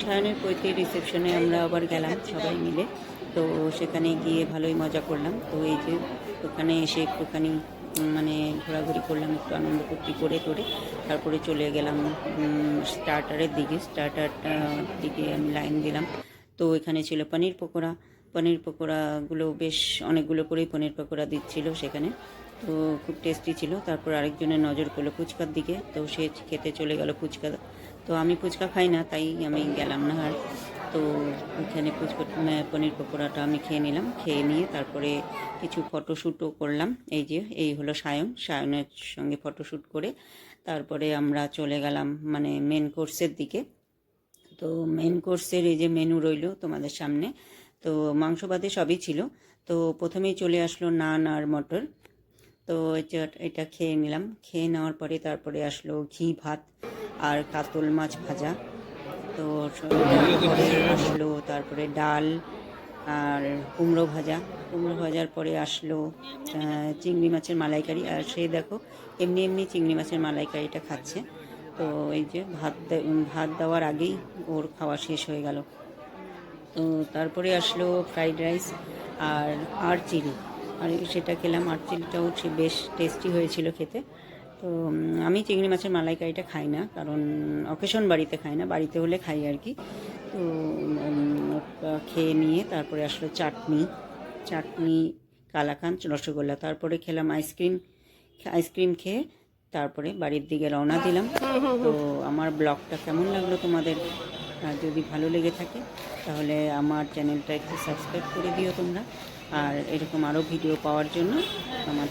সায়নের পৈতৃক রিসেপশনে আমরা আবার গেলাম সবাই মিলে। তো সেখানে গিয়ে ভালোই মজা করলাম। তো এই যে ওখানে এসে একটুখানি মানে ঘোরাঘুরি করলাম, একটু আনন্দ ফুর্তি করে টোরে তারপরে চলে গেলাম স্টার্টারের দিকে। স্টার্টারটা দিকে আমি লাইন দিলাম। তো এখানে ছিল পনির পকোড়া। পনির পকোড়াগুলো বেশ অনেকগুলো করেই পনির পকোড়া দিচ্ছিল সেখানে। তো খুব টেস্টি ছিল। তারপর আরেকজনের নজর পড়লো ফুচকার দিকে, তো সে খেতে চলে গেল ফুচকা। তো আমি ফুচকা খাই না, তাই আমি গেলাম না আর। তো ওইখানে পনির পকোড়াটা আমি খেয়ে নিলাম। খেয়ে নিয়ে তারপরে কিছু ফটোশ্যুটও করলাম। এই যে এই হলো সায়নের সঙ্গে ফটোশ্যুট করে তারপরে আমরা চলে গেলাম মানে মেন কোর্সের দিকে। তো মেন কোর্সের এই যে মেনু রইলো তোমাদের সামনে। তো মাংস ভাতে সবই ছিল। তো প্রথমেই চলে আসলো নান আর মটর। তো এটা খেয়ে নিলাম। খেয়ে নেওয়ার পরে তারপরে আসলো ঘি ভাত আর কাতল মাছ ভাজা। তো তারপরে আসলো তারপরে ডাল আর কুমড়ো ভাজা। কুমড়ো ভাজার পরে আসলো চিংড়ি মাছের মালাইকারি। আর সে দেখো এমনি এমনি চিংড়ি মাছের মালাইকারিটা খাচ্ছে। তো এই যে ভাত দেওয়ার আগেই ওর খাওয়া শেষ হয়ে গেল। তো তারপরে আসলো ফ্রাইড রাইস আর আর চিলি, আর সেটা খেলাম। আর চিলিটাও বেশ টেস্টি হয়েছিল খেতে। তো আমি চিংড়ি মাছের মালাইকারিটা খাই না, কারণ অকেশন বাড়িতে খাই না, বাড়িতে হলে খাই আর কি। তো ওটা খেয়ে নিয়ে তারপরে আসলো চাটনি কালাকাঁদ রসগোল্লা। তারপরে খেলাম আইসক্রিম খেয়ে তারপরে বাড়ির দিকে রওনা দিলাম। তো আমার ব্লগটা কেমন লাগলো তোমাদের? যদি ভালো লেগে থাকে তাহলে আমার চ্যানেলটা একটু সাবস্ক্রাইব করে দিও তোমরা। আর এরকম আরও ভিডিও পাওয়ার জন্য আমার